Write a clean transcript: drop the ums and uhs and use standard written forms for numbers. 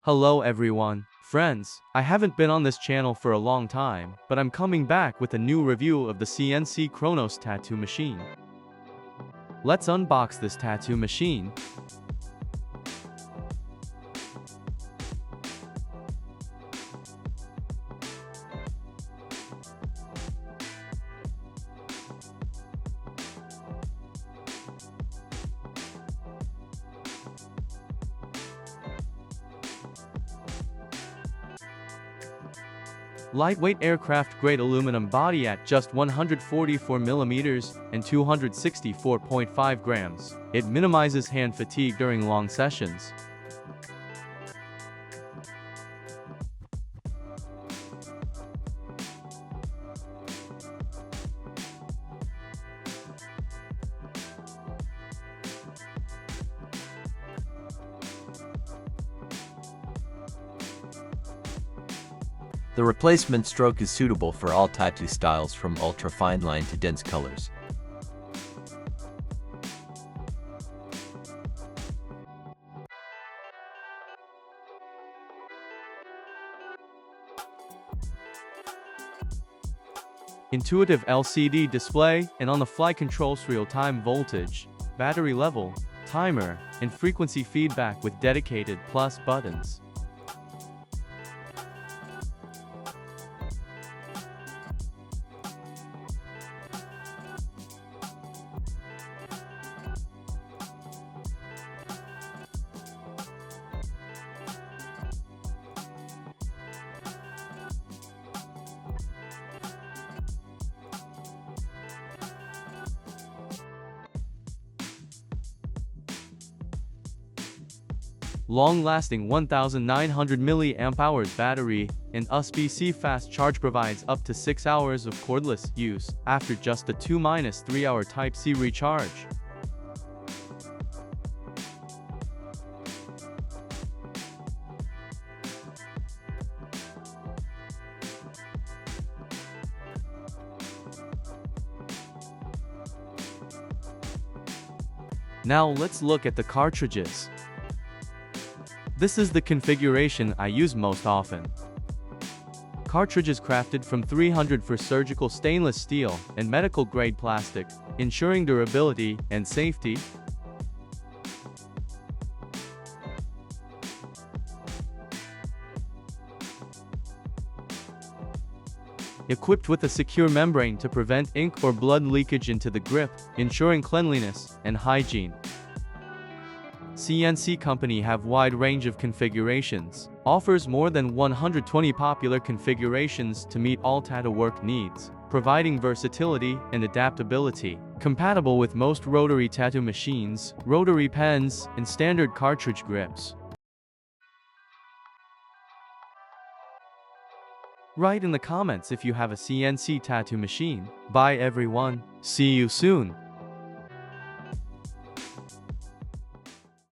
Hello everyone. Friends, I haven't been on this channel for a long time, but I'm coming back with a new review of the CNC KRONOS tattoo machine. Let's unbox this tattoo machine. Lightweight aircraft-grade aluminum body at just 144 mm and 264.5 grams. It minimizes hand fatigue during long sessions. The replacement stroke is suitable for all tattoo styles from ultra-fine line to dense colors. Intuitive LCD display and on-the-fly controls real-time voltage, battery level, timer, and frequency feedback with dedicated plus buttons. Long-lasting 1900 mAh battery and USB-C fast charge provides up to 6 hours of cordless use after just a 2-3 hour Type-C recharge. Now let's look at the cartridges. This is the configuration I use most often. Cartridges crafted from 300 for surgical stainless steel and medical-grade plastic, ensuring durability and safety. Equipped with a secure membrane to prevent ink or blood leakage into the grip, ensuring cleanliness and hygiene. CNC company have wide range of configurations, offers more than 120 popular configurations to meet all tattoo work needs, providing versatility and adaptability. Compatible with most rotary tattoo machines, rotary pens, and standard cartridge grips. Write in the comments if you have a CNC tattoo machine. Bye everyone. See you soon.